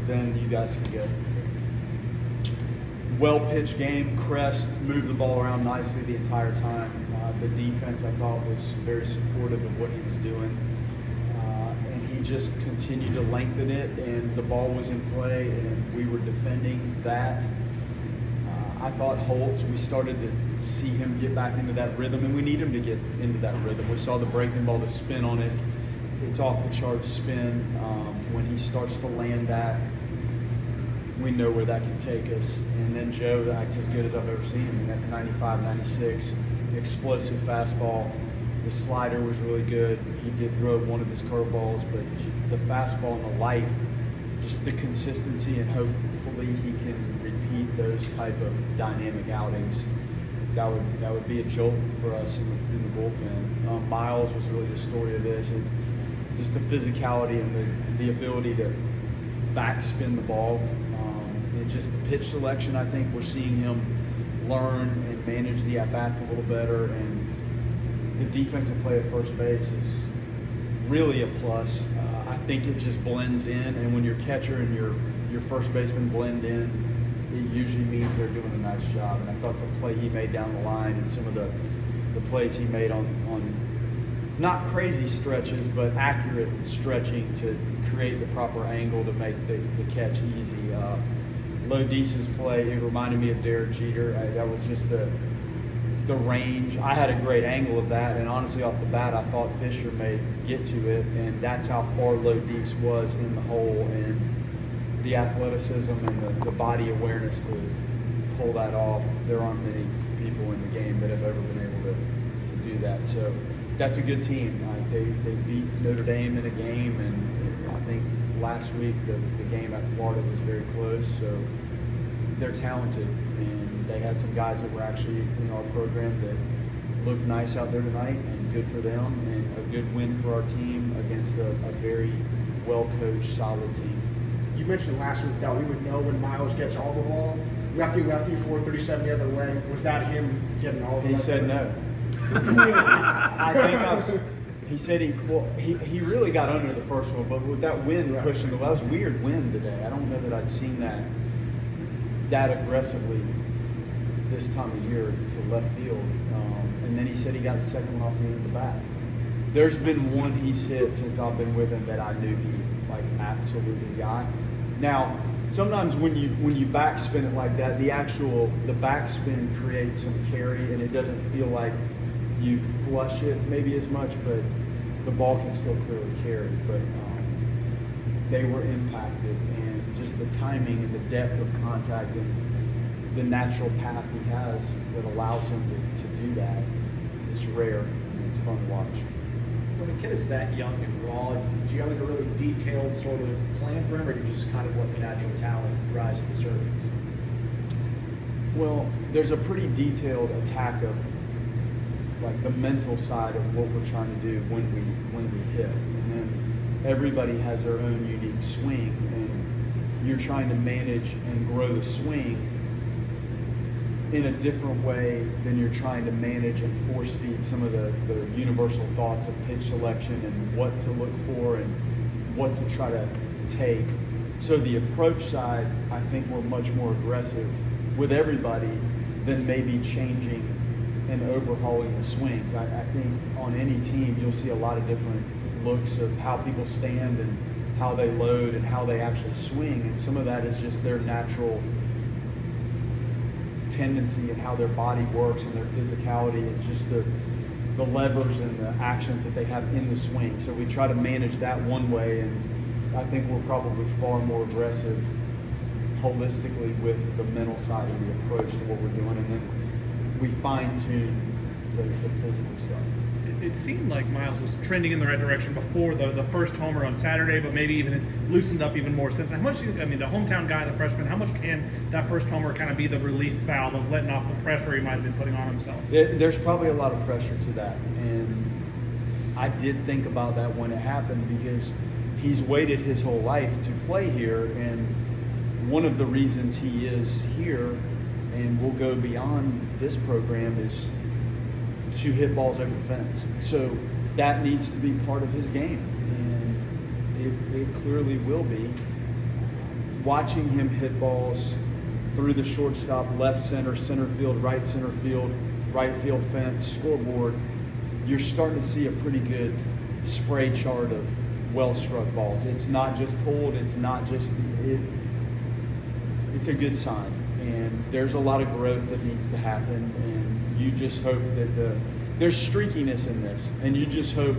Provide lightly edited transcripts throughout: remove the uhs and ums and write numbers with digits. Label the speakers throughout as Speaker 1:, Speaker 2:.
Speaker 1: then you guys can go. Well-pitched game. Chrest moved the ball around nicely the entire time. The defense, I thought, was very supportive of what he was doing. And he just continued to lengthen it, and the ball was in play, and we were defending that. I thought Holtz, we started to see him get back into that rhythm, and we need him to get into that rhythm. We saw the breaking ball, the spin on it. It's off the charts spin. When he starts to land that, we know where that can take us. And then Joe, that's as good as I've ever seen him. That's 95, 96, explosive fastball. The slider was really good. He did throw one of his curveballs, but the fastball and the life, just the consistency, and hopefully he can repeat those type of dynamic outings. That would be a jolt for us in the bullpen. Myles was really the story of this. It's just the physicality and the ability to backspin the ball. And just the pitch selection, I think we're seeing him learn and manage the at-bats a little better. And the defensive play at first base is really a plus. I think it just blends in, and when your catcher and your first baseman blend in, it usually means they're doing a nice job. And I thought the play he made down the line and some of the plays he made on not crazy stretches, but accurate stretching to create the proper angle to make the catch easy. Lodise's play, it reminded me of Derek Jeter. That was just the range. I had a great angle of that, and honestly, off the bat, I thought Fisher may get to it, and that's how far Lodise was in the hole, and the athleticism and the body awareness to pull that off. There aren't many people in the game that have ever been able to do that. So that's a good team. They beat Notre Dame in a game, and I think last week the game at Florida was very close. So they're talented, and they had some guys that were actually in our program that looked nice out there tonight, and good for them, and a good win for our team against a very well-coached, solid team.
Speaker 2: You mentioned last week that we would know when Myles gets all the ball. Lefty, 437 the other way. Was that him getting all the ball?
Speaker 1: He said no. He said he really got under the first one, but with that wind pushing that was weird wind today. I don't know that I'd seen that aggressively this time of year to left field. And then he said he got the second one off the end of the bat. There's been one he's hit since I've been with him that I knew he absolutely got. Now, sometimes when you backspin it like that, the backspin creates some carry, and it doesn't feel like you flush it maybe as much, but the ball can still clearly carry. But they were impacted, and just the timing and the depth of contact and the natural path he has that allows him to do that, it's rare, and it's fun to watch.
Speaker 3: When a kid is that young and raw, do you have like a really detailed sort of plan for him, or do you just kind of let the natural talent rise to the surface?
Speaker 1: Well, there's a pretty detailed attack of like the mental side of what we're trying to do when we hit, and then everybody has their own unique swing, and you're trying to manage and grow the swing in a different way than you're trying to manage and force feed some of the universal thoughts of pitch selection and what to look for and what to try to take. So the approach side, I think we're much more aggressive with everybody than maybe changing and overhauling the swings. I think on any team you'll see a lot of different looks of how people stand and how they load and how they actually swing, and some of that is just their natural tendency and how their body works and their physicality and just the levers and the actions that they have in the swing. So we try to manage that one way, and I think we're probably far more aggressive holistically with the mental side of the approach to what we're doing, and then we fine-tune the physical stuff.
Speaker 4: It seemed like Myles was trending in the right direction before the first homer on Saturday, but maybe even has loosened up even more since. How much, the hometown guy, the freshman, how much can that first homer kind of be the release valve of letting off the pressure he might have been putting on himself?
Speaker 1: There's probably a lot of pressure to that, and I did think about that when it happened because he's waited his whole life to play here, and one of the reasons he is here and will go beyond this program is to hit balls over the fence. So that needs to be part of his game, and it clearly will be. watching him hit balls through the shortstop, left center, center field, right field fence, scoreboard, you're starting to see a pretty good spray chart of well-struck balls. It's not just pulled, it's not just it. It's a good sign, and there's a lot of growth that needs to happen, and you just hope that there's streakiness in this, and you just hope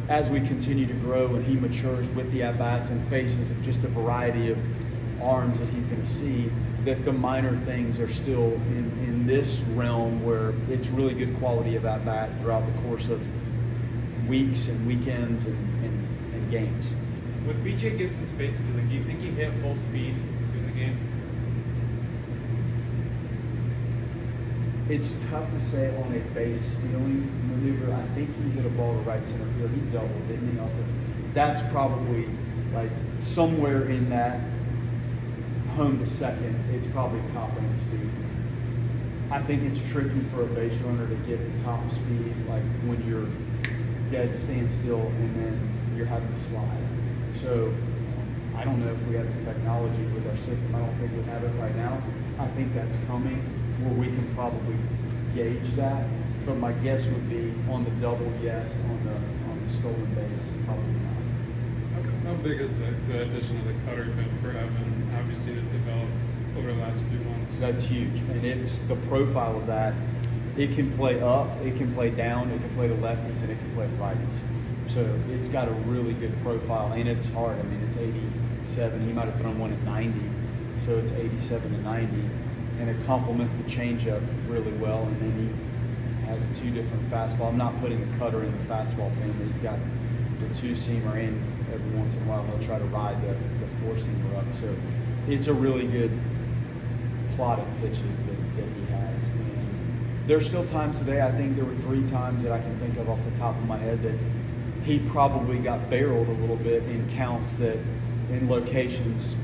Speaker 1: as we continue to grow and he matures with the at-bats and faces just a variety of arms that he's going to see, that the minor things are still in this realm where it's really good quality of at-bat throughout the course of weeks and weekends and games.
Speaker 5: With BJ Gibson's base stealing, do you think he hit full speed in the game?
Speaker 1: It's tough to say on a base stealing maneuver. I think he hit a ball to right center field. He doubled, didn't he? That's probably like somewhere in that home to second. It's probably top end speed. I think it's tricky for a base runner to get the top speed, like when you're dead standstill and then you're having to slide. So I don't know if we have the technology with our system. I don't think we have it right now. I think that's coming where we can probably gauge that. But my guess would be on the double, yes. On the stolen base, probably not.
Speaker 5: How big is the addition of the cutter been for Evan? How have you seen it develop over the last few months?
Speaker 1: That's huge, and it's the profile of that. It can play up, it can play down, it can play to lefties, and it can play to righties. So it's got a really good profile, and it's hard. I mean, it's 87. He might have thrown one at 90, so it's 87 to 90, and it complements the changeup really well. And then he has two different fastball. I'm not putting the cutter in the fastball family. He's got the two-seamer, and every once in a while he'll try to ride the four-seamer up. So it's a really good plot of pitches that he has. And there's still times today, I think there were 3 times that I can think of off the top of my head that he probably got barreled a little bit in counts that in locations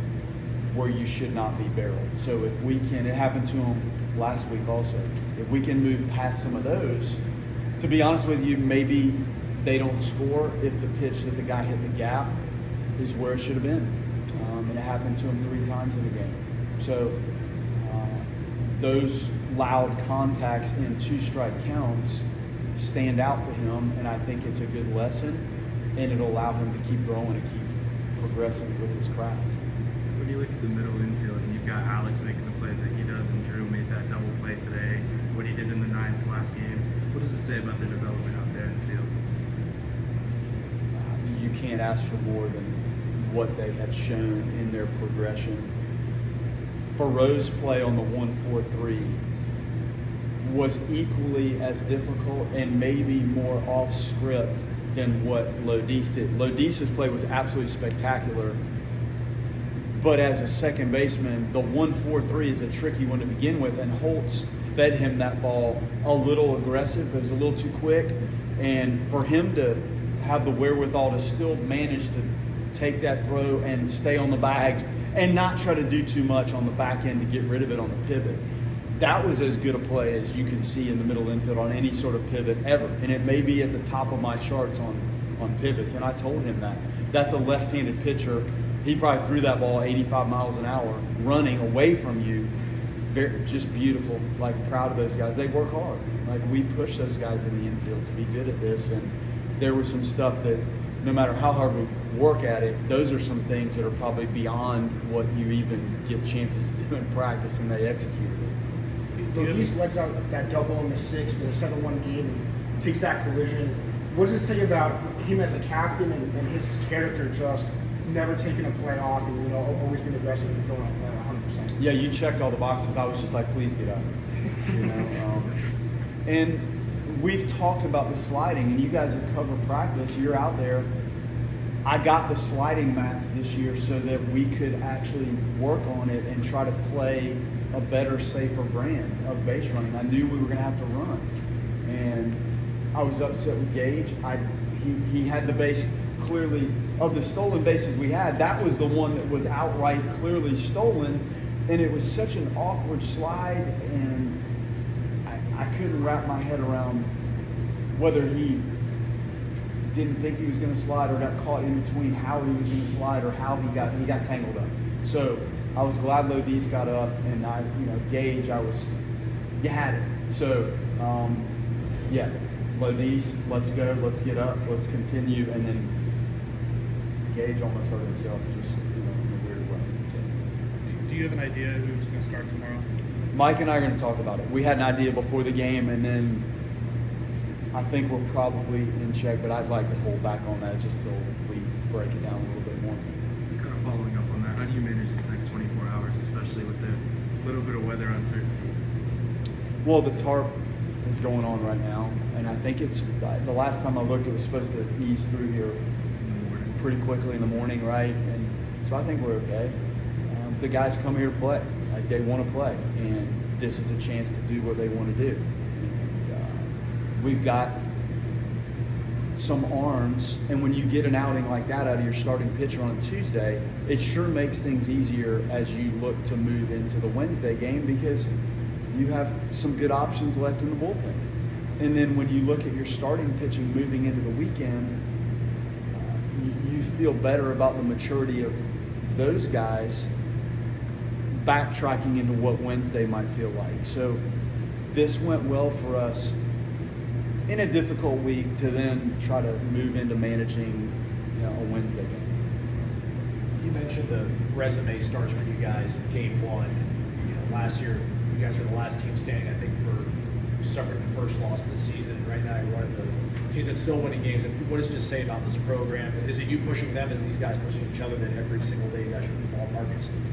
Speaker 1: where you should not be barreled. So if we can, it happened to him last week also, if we can move past some of those, to be honest with you, maybe they don't score if the pitch that the guy hit the gap is where it should have been. And it happened to him 3 times in the game. So those loud contacts in 2-strike counts stand out to him, and I think it's a good lesson, and it'll allow him to keep growing and keep progressing with his craft.
Speaker 6: When you look at the middle infield and you've got Alex making the plays that he does, and Drew made that double play today, what he did in the 9th last game, what does it say about their development out there in the field?
Speaker 1: You can't ask for more than what they have shown in their progression. Farrow's play on the 1-4-3 was equally as difficult and maybe more off script than what Lodise did. Lodice's play was absolutely spectacular, but as a second baseman, the 1-4-3 is a tricky one to begin with, and Holtz fed him that ball a little aggressive. It was a little too quick, and for him to have the wherewithal to still manage to take that throw and stay on the bag and not try to do too much on the back end to get rid of it on the pivot. That was as good a play as you can see in the middle infield on any sort of pivot ever. And it may be at the top of my charts on pivots. And I told him that. That's a left-handed pitcher. He probably threw that ball 85 miles an hour running away from you. Very, just beautiful. Like, proud of those guys. They work hard. Like, we push those guys in the infield to be good at this. And there was some stuff that no matter how hard we work at it, those are some things that are probably beyond what you even get chances to do in practice, and they executed it.
Speaker 2: Lodise legs out that double in the 6th in a 7-1 game and takes that collision. What does it say about him as a captain and his character just never taking a play off and always being aggressive and going up 100%?
Speaker 1: Yeah, you checked all the boxes. I was just like, please get up. And we've talked about the sliding, and you guys have covered practice. You're out there. I got the sliding mats this year so that we could actually work on it and try to play a better, safer brand of base running. I knew we were going to have to run, and I was upset with Gage. He had the base clearly, of the stolen bases we had, that was the one that was outright clearly stolen, and it was such an awkward slide, and I couldn't wrap my head around whether he didn't think he was going to slide or got caught in between how he was going to slide or how he got tangled up. So I was glad Lodise got up, and Gage, you had it. So, yeah, Lodise, let's go, let's get up, let's continue, and then Gage almost hurt himself just in a weird way. So.
Speaker 4: Do you have an idea who's going to start tomorrow?
Speaker 1: Mike and I are going to talk about it. We had an idea before the game, and then I think we're probably in check, but I'd like to hold back on that just till we break it down a little bit more.
Speaker 6: Kind of following up on that, how do you manage these next 24 hours, especially with the little bit of weather uncertainty?
Speaker 1: Well, the tarp is going on right now, and I think it's the last time I looked, it was supposed to ease through here pretty quickly in the morning, right? And so I think we're okay. The guys come here to play, like they want to play, and this is a chance to do what they want to do. And, we've got some arms, and when you get an outing like that out of your starting pitcher on a Tuesday, it sure makes things easier as you look to move into the Wednesday game because you have some good options left in the bullpen. And then when you look at your starting pitching moving into the weekend, you feel better about the maturity of those guys backtracking into what Wednesday might feel like. So this went well for us in a difficult week to then try to move into managing a Wednesday game.
Speaker 3: You mentioned the resume starts for you guys game one. Last year, you guys were the last team standing, I think, for suffering the first loss of the season. And right now, you're one of the teams that's still winning games. And what does it just say about this program? Is it you pushing them? Is these guys pushing each other that every single day you guys are in the ballpark?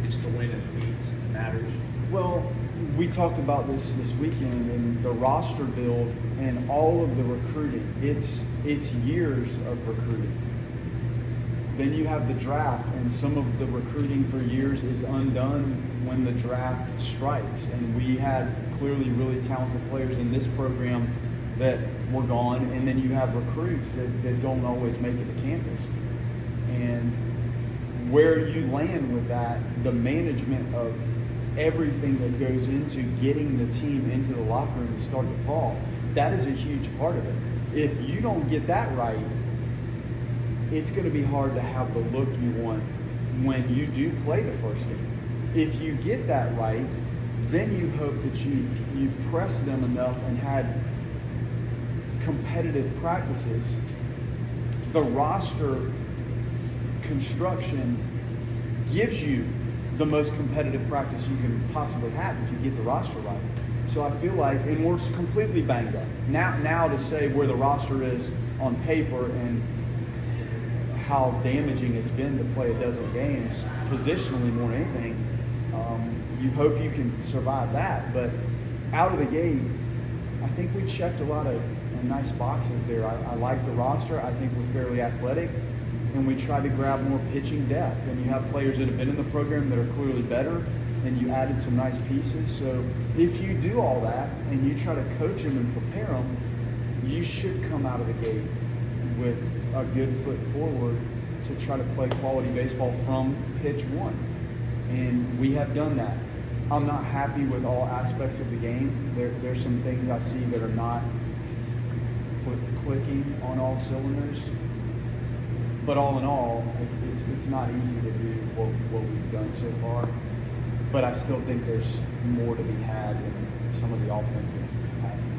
Speaker 3: It's the win and it means it matters.
Speaker 1: Well, we talked about this weekend and the roster build and all of the recruiting. It's years of recruiting. Then you have the draft, and some of the recruiting for years is undone when the draft strikes. And we had clearly really talented players in this program that were gone, and then you have recruits that don't always make it to campus. And where you land with that, the management of everything that goes into getting the team into the locker room to start the fall, that is a huge part of it. If you don't get that right, it's going to be hard to have the look you want when you do play the first game. If you get that right, then you hope that you've pressed them enough and had competitive practices. The roster construction gives you the most competitive practice you can possibly have if you get the roster right. So I feel like, and we're completely banged up. Now to say where the roster is on paper and how damaging it's been to play a dozen games, positionally more than anything, you hope you can survive that. But out of the gate, I think we checked a lot of nice boxes there. I like the roster. I think we're fairly athletic, and we tried to grab more pitching depth. And you have players that have been in the program that are clearly better, and you added some nice pieces. So if you do all that and you try to coach them and prepare them, you should come out of the gate with a good foot forward to try to play quality baseball from pitch one. And we have done that. I'm not happy with all aspects of the game. There's some things I see that are not clicking on all cylinders. But all in all, it's not easy to do what we've done so far. But I still think there's more to be had in some of the offensive capacity.